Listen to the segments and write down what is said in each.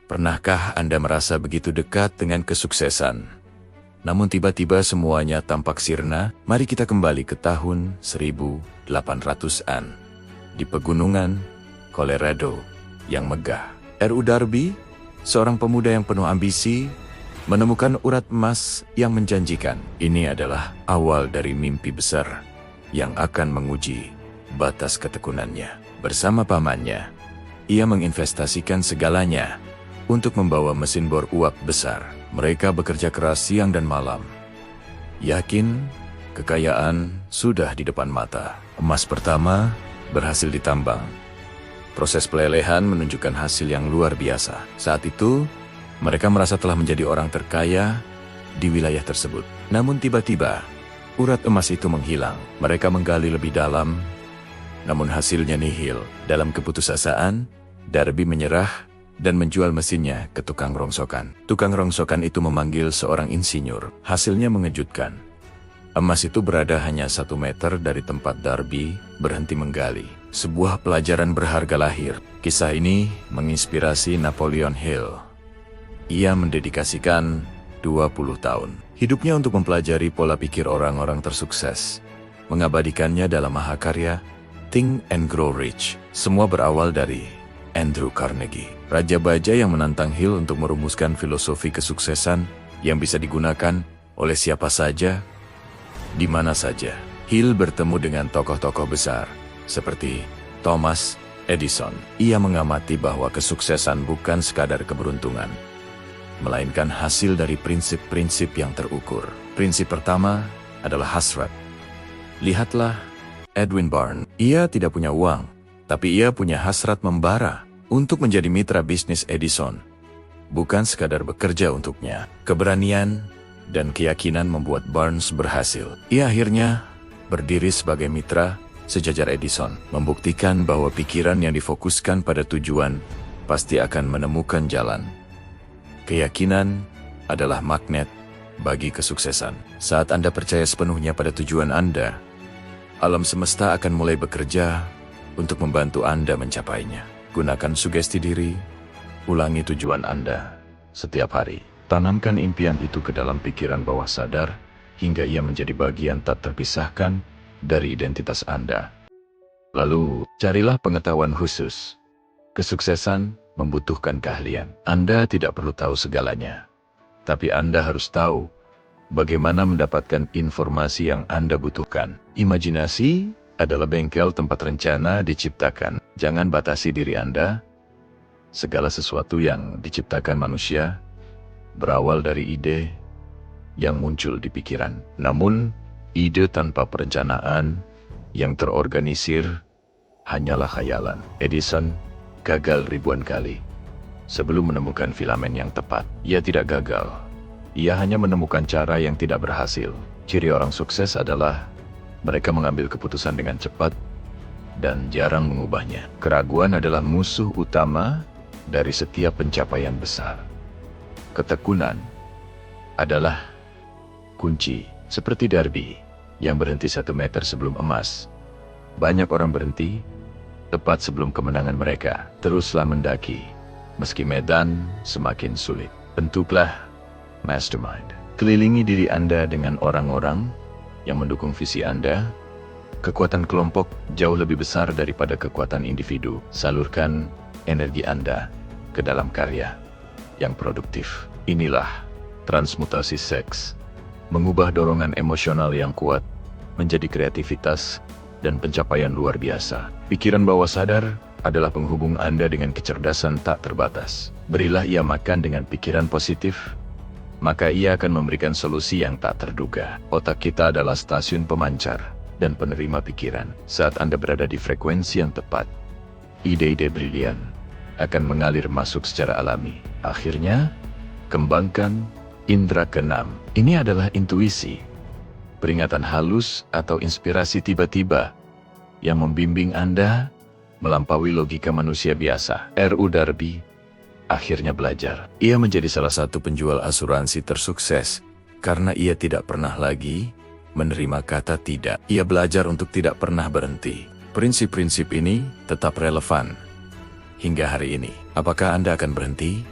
Pernahkah Anda merasa begitu dekat dengan kesuksesan? Namun tiba-tiba semuanya tampak sirna. Mari kita kembali ke tahun 1800-an. Di pegunungan Colorado yang megah, R.U. Darby, seorang pemuda yang penuh ambisi, menemukan urat emas yang menjanjikan. Ini adalah awal dari mimpi besar yang akan menguji batas ketekunannya. Bersama pamannya, ia menginvestasikan segalanya untuk membawa mesin bor uap besar. Mereka bekerja keras siang dan malam. Yakin kekayaan sudah di depan mata. Emas pertama berhasil ditambang. Proses pelelehan menunjukkan hasil yang luar biasa. Saat itu, mereka merasa telah menjadi orang terkaya di wilayah tersebut. Namun tiba-tiba, urat emas itu menghilang. Mereka menggali lebih dalam, namun hasilnya nihil. Dalam keputusasaan, Darby menyerah dan menjual mesinnya ke tukang rongsokan. Tukang rongsokan itu memanggil seorang insinyur. Hasilnya mengejutkan. Emas itu berada hanya 1 meter dari tempat Darby berhenti menggali. Sebuah pelajaran berharga lahir. Kisah ini menginspirasi Napoleon Hill. Ia mendedikasikan 20 tahun hidupnya untuk mempelajari pola pikir orang-orang tersukses. Mengabadikannya dalam mahakarya Think and Grow Rich. Semua berawal dari Andrew Carnegie, raja baja yang menantang Hill untuk merumuskan filosofi kesuksesan yang bisa digunakan oleh siapa saja, di mana saja. Hill bertemu dengan tokoh-tokoh besar, seperti Thomas Edison. Ia mengamati bahwa kesuksesan bukan sekadar keberuntungan, melainkan hasil dari prinsip-prinsip yang terukur. Prinsip pertama adalah hasrat. Lihatlah Edwin Barnes. Ia tidak punya uang, tapi ia punya hasrat membara untuk menjadi mitra bisnis Edison. Bukan sekadar bekerja untuknya. Keberanian dan keyakinan membuat Barnes berhasil. Ia akhirnya berdiri sebagai mitra sejajar Edison, membuktikan bahwa pikiran yang difokuskan pada tujuan pasti akan menemukan jalan. Keyakinan adalah magnet bagi kesuksesan. Saat Anda percaya sepenuhnya pada tujuan Anda, alam semesta akan mulai bekerja untuk membantu Anda mencapainya. Gunakan sugesti diri, ulangi tujuan Anda setiap hari. Tanamkan impian itu ke dalam pikiran bawah sadar, hingga ia menjadi bagian tak terpisahkan dari identitas Anda. Lalu, carilah pengetahuan khusus. Kesuksesan membutuhkan keahlian. Anda tidak perlu tahu segalanya, tapi Anda harus tahu bagaimana mendapatkan informasi yang Anda butuhkan. Imajinasi adalah bengkel tempat rencana diciptakan. Jangan batasi diri Anda. Segala sesuatu yang diciptakan manusia berawal dari ide yang muncul di pikiran. Namun, ide tanpa perencanaan yang terorganisir hanyalah khayalan. Edison gagal ribuan kali sebelum menemukan filamen yang tepat. Ia tidak gagal. Ia hanya menemukan cara yang tidak berhasil. Ciri orang sukses adalah mereka mengambil keputusan dengan cepat dan jarang mengubahnya. Keraguan adalah musuh utama dari setiap pencapaian besar. Ketekunan adalah kunci. Seperti Darby yang berhenti 1 meter sebelum emas. Banyak orang berhenti tepat sebelum kemenangan mereka. Teruslah mendaki, meski medan semakin sulit. Bentuklah mastermind. Kelilingi diri Anda dengan orang-orang yang mendukung visi Anda. Kekuatan kelompok jauh lebih besar daripada kekuatan individu. Salurkan energi Anda ke dalam karya yang produktif. Inilah transmutasi seks. Mengubah dorongan emosional yang kuat menjadi kreativitas dan pencapaian luar biasa. Pikiran bawah sadar adalah penghubung Anda dengan kecerdasan tak terbatas. Berilah ia makan dengan pikiran positif, maka ia akan memberikan solusi yang tak terduga. Otak kita adalah stasiun pemancar dan penerima pikiran. Saat Anda berada di frekuensi yang tepat, ide-ide brilian akan mengalir masuk secara alami. Akhirnya, kembangkan indera keenam. Ini adalah intuisi, peringatan halus atau inspirasi tiba-tiba yang membimbing Anda melampaui logika manusia biasa. R.U. Darby akhirnya belajar. Ia menjadi salah satu penjual asuransi tersukses karena ia tidak pernah lagi menerima kata tidak. Ia belajar untuk tidak pernah berhenti. Prinsip-prinsip ini tetap relevan hingga hari ini. Apakah Anda akan berhenti?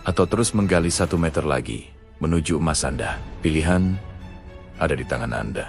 atau terus menggali 1 meter lagi menuju emas Anda? Pilihan ada di tangan Anda.